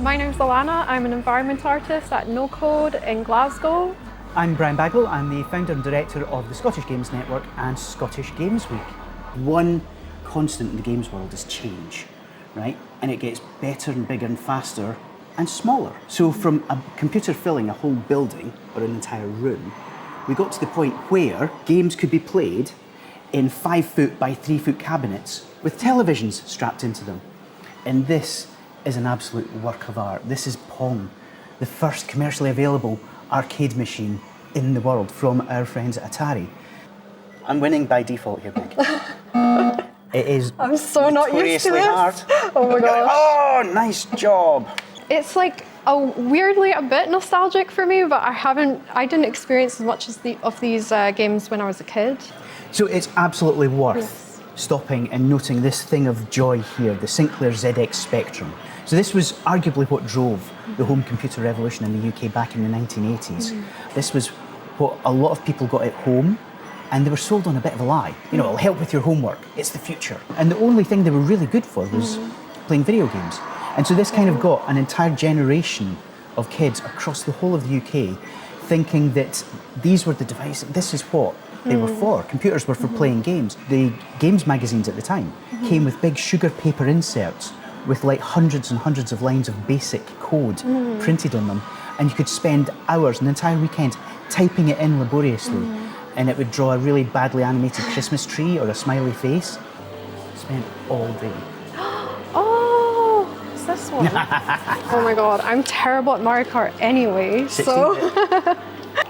My name's Alanna. I'm an environment artist at No Code in Glasgow. I'm Brian Baglow. I'm the founder and director of the Scottish Games Network and Scottish Games Week. One constant in the games world is change, right? And it gets better and bigger and faster and smaller. So from a computer filling a whole building or an entire room, we got to the point where games could be played in 5-foot by 3-foot cabinets with televisions strapped into them. And this is an absolute work of art. This is Pong, the first commercially available arcade machine in the world from our friends at Atari. I'm winning by default here, Meg. It is I'm so not used to this. Hard. Oh my gosh. Oh, nice job. It's like weirdly a bit nostalgic for me, but I didn't experience as much as these games when I was a kid. So it's absolutely worth stopping and noting this thing of joy here, the Sinclair ZX Spectrum. So this was arguably what drove the home computer revolution in the UK back in the 1980s. This was what a lot of people got at home, and they were sold on a bit of a lie. You know, it'll help with your homework, it's the future. And the only thing they were really good for was playing video games. And so this kind of got an entire generation of kids across the whole of the UK thinking that these were the devices, this is what they were for. Computers were for playing games. The games magazines at the time came with big sugar paper inserts with like hundreds and hundreds of lines of basic code printed on them. And you could spend hours, an entire weekend, typing it in laboriously. And it would draw a really badly animated Christmas tree or a smiley face. Spent all day. Oh, it's this one. Oh my god, I'm terrible at Mario Kart anyway, so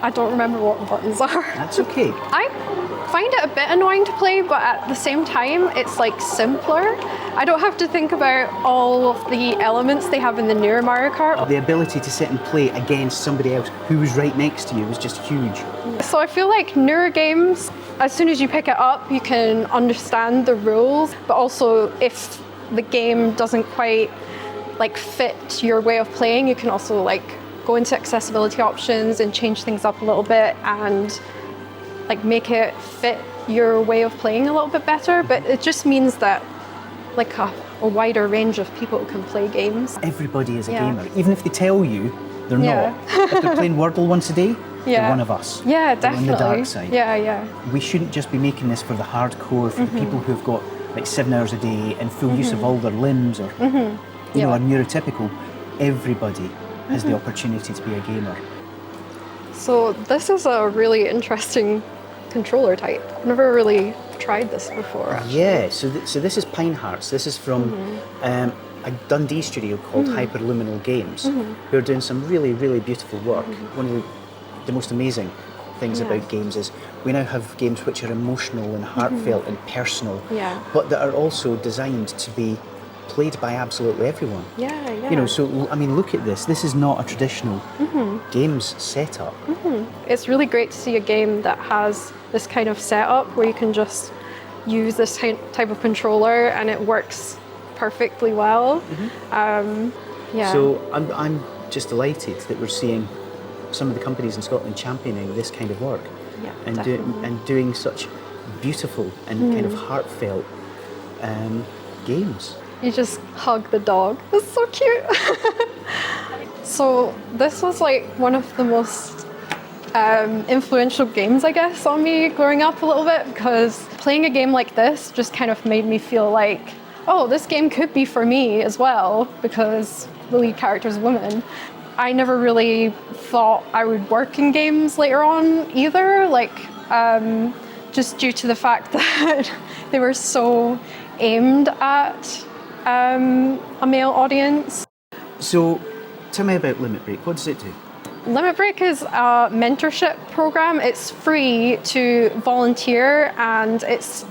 I don't remember what the buttons are. That's okay. I find it a bit annoying to play, but at the same time, it's like simpler. I don't have to think about all of the elements they have in the newer Mario Kart. The ability to sit and play against somebody else who was right next to you was just huge. So I feel like newer games, as soon as you pick it up, you can understand the rules, but also if the game doesn't quite like fit your way of playing, you can also like go into accessibility options and change things up a little bit and like make it fit your way of playing a little bit better. But it just means that like a wider range of people can play games. Everybody is a gamer, even if they tell you they're not. If they're playing Wordle once a day, they're one of us. Yeah, they're definitely. on the dark side. Yeah. We shouldn't just be making this for the hardcore, for the people who've got like 7 hours a day and full use of all their limbs or you know, are neurotypical. Everybody has the opportunity to be a gamer. So this is a really interesting controller type. I've never really tried this before, actually. Yeah, so this is Pine Hearts. This is from a Dundee studio called Hyperluminal Games, who are doing some really, really beautiful work. One of the most amazing things about games is we now have games which are emotional and heartfelt and personal, but that are also designed to be played by absolutely everyone. Yeah. You know, so I mean, look at this. This is not a traditional games setup. It's really great to see a game that has this kind of setup where you can just use this type of controller and it works perfectly well. So I'm just delighted that we're seeing some of the companies in Scotland championing this kind of work and doing such beautiful and kind of heartfelt games. You just hug the dog. It's so cute. So this was like one of the most influential games, I guess, on me growing up a little bit, because playing a game like this just kind of made me feel like, oh, this game could be for me as well, because the lead character is a woman. I never really thought I would work in games later on either, like just due to the fact that they were so aimed at a male audience. So tell me about Limit Break. What does it do? Limit Break is a mentorship program. It's free to volunteer and it's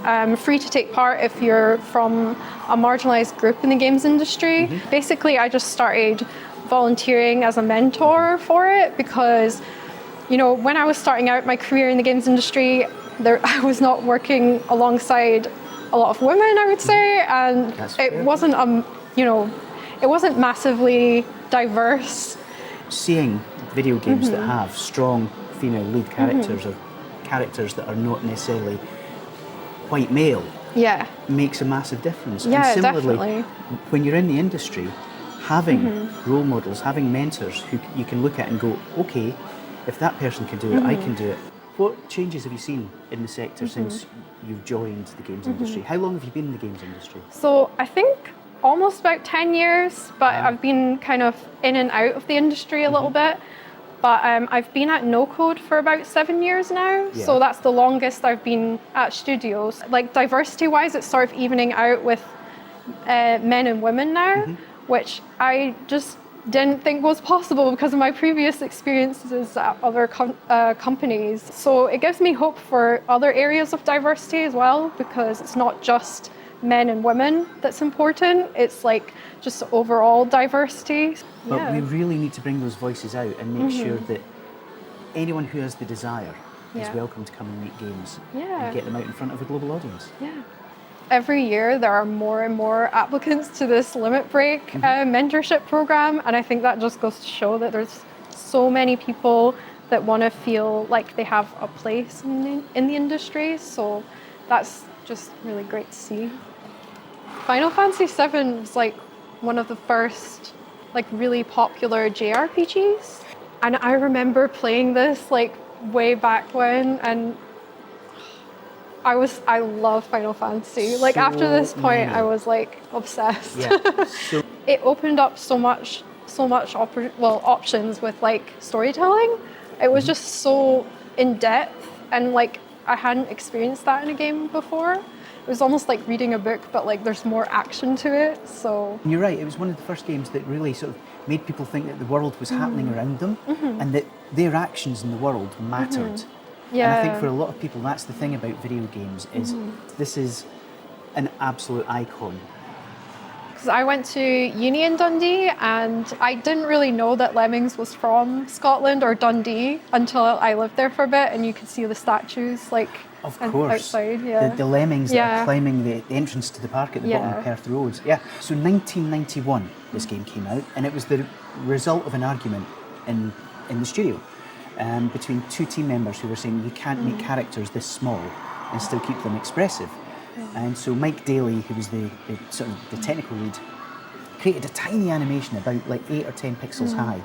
free to take part if you're from a marginalized group in the games industry. Basically, I just started volunteering as a mentor for it because, you know, when I was starting out my career in the games industry, I was not working alongside a lot of women, I would say, and it wasn't, it wasn't massively diverse. Seeing video games that have strong female lead characters or characters that are not necessarily white male makes a massive difference. Yeah, and similarly, definitely. when you're in the industry, having role models, having mentors who you can look at and go, okay, if that person can do it, I can do it. What changes have you seen in the sector since you've joined the games industry? How long have you been in the games industry? So I think almost about 10 years, but I've been kind of in and out of the industry a little bit. But I've been at No Code for about 7 years now, so that's the longest I've been at studios. Like diversity-wise, it's sort of evening out with men and women now, which I just didn't think was possible because of my previous experiences at other companies. So it gives me hope for other areas of diversity as well, because it's not just men and women that's important, it's like just overall diversity. But we really need to bring those voices out and make sure that anyone who has the desire is welcome to come and make games and get them out in front of a global audience. Yeah. Every year there are more and more applicants to this Limit Break mentorship program, and I think that just goes to show that there's so many people that want to feel like they have a place in the industry, so that's just really great to see. Final Fantasy VII was like one of the first like really popular JRPGs, and I remember playing this like way back when, and I love Final Fantasy. Like after this point, I was like obsessed. Yeah. So it opened up so much options with like storytelling. It was just so in depth, and like I hadn't experienced that in a game before. It was almost like reading a book, but like there's more action to it. So you're right. It was one of the first games that really sort of made people think that the world was happening around them, and that their actions in the world mattered. Yeah. And I think for a lot of people, that's the thing about video games is this is an absolute icon. Because I went to uni in Dundee, and I didn't really know that Lemmings was from Scotland or Dundee until I lived there for a bit, and you could see the statues like outside. Yeah. The Lemmings that are climbing the entrance to the park at the bottom of Perth Road. Yeah. So 1991, this game came out, and it was the result of an argument in the studio. Between two team members who were saying you can't make characters this small and still keep them expressive. And so Mike Daly, who was the sort of the technical lead, created a tiny animation about like 8 or 10 pixels high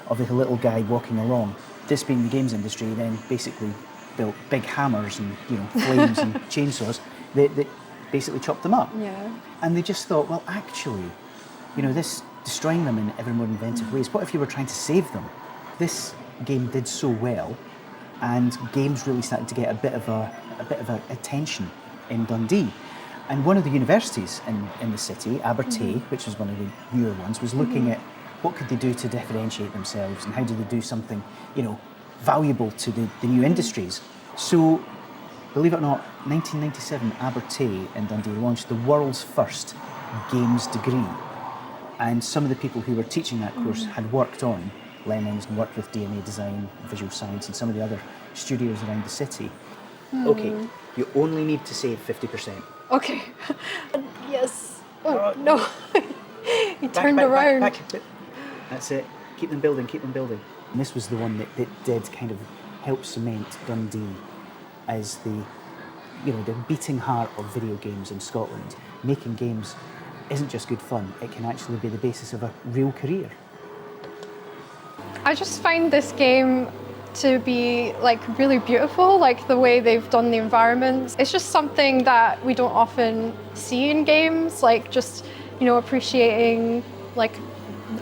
of a little guy walking along. This being the games industry, then basically built big hammers and flames and chainsaws that basically chopped them up. Yeah. And they just thought, well, actually, this destroying them in ever more inventive ways. What if you were trying to save them? This game did so well, and games really started to get a bit of a attention in Dundee. And one of the universities in the city, Abertay, which was one of the newer ones, was looking at what could they do to differentiate themselves and how do they do something, valuable to the new industries. So, believe it or not, 1997, Abertay in Dundee launched the world's first games degree. And some of the people who were teaching that course had worked on Lemmings and worked with DNA design, visual science, and some of the other studios around the city. Okay, you only need to save 50%. Okay. Yes. Oh, no. He turned around. Back. That's it. Keep them building, keep them building. And this was the one that did kind of help cement Dundee as the beating heart of video games in Scotland. Making games isn't just good fun, it can actually be the basis of a real career. I just find this game to be like really beautiful, like the way they've done the environments. It's just something that we don't often see in games, like just, appreciating like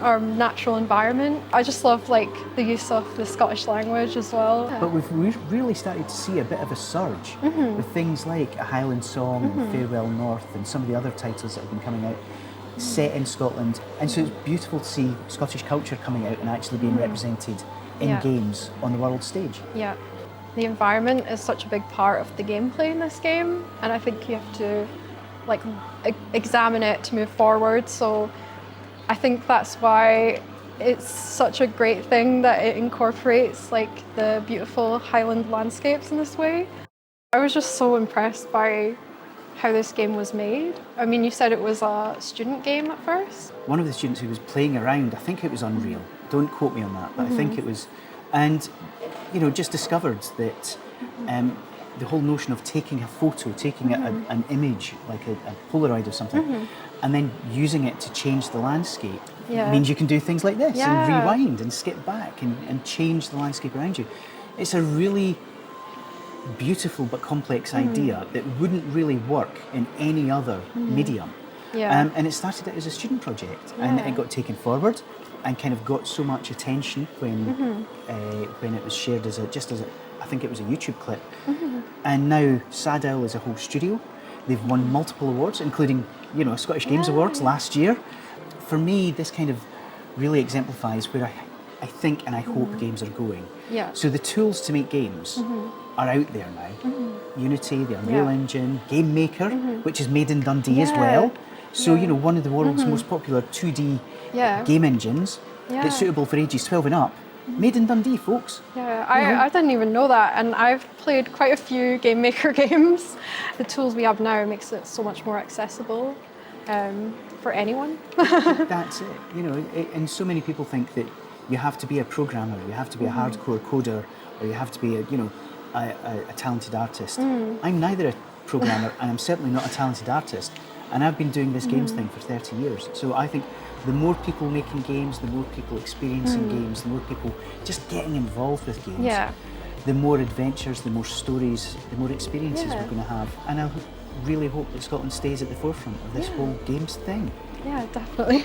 our natural environment. I just love like the use of the Scottish language as well. But we've really started to see a bit of a surge with things like A Highland Song and Farewell North and some of the other titles that have been coming out set in Scotland. And so it's beautiful to see Scottish culture coming out and actually being represented in games on the world stage. Yeah. The environment is such a big part of the gameplay in this game, and I think you have to like examine it to move forward. So I think that's why it's such a great thing that it incorporates like the beautiful Highland landscapes in this way. I was just so impressed by how this game was made. I mean, you said it was a student game at first? One of the students who was playing around, I think it was Unreal, don't quote me on that, but I think it was, and just discovered that the whole notion of taking a photo, taking an image, like a Polaroid or something, and then using it to change the landscape means you can do things like this and rewind and skip back and change the landscape around you. It's a really beautiful but complex idea that wouldn't really work in any other medium. And it started out as a student project, and it got taken forward and kind of got so much attention when it was shared as I think it was a YouTube clip. And now Sad Owl is a whole studio. They've won multiple awards, including, you know, Scottish Games Awards last year. For me, this kind of really exemplifies where I think and I hope games are going. So the tools to make games are out there now. Unity, the Unreal Engine, Game Maker, which is made in Dundee as well. So, you know, one of the world's most popular 2D game engines that's suitable for ages 12 and up. Made in Dundee, folks. I didn't even know that, and I've played quite a few Game Maker games. The tools we have now makes it so much more accessible for anyone. That's it. You know, and so many people think that you have to be a programmer, you have to be a hardcore coder, or you have to be a talented artist. I'm neither a programmer, and I'm certainly not a talented artist. And I've been doing this games thing for 30 years. So I think the more people making games, the more people experiencing games, the more people just getting involved with games, the more adventures, the more stories, the more experiences we're going to have. And I really hope that Scotland stays at the forefront of this whole games thing. Yeah, definitely.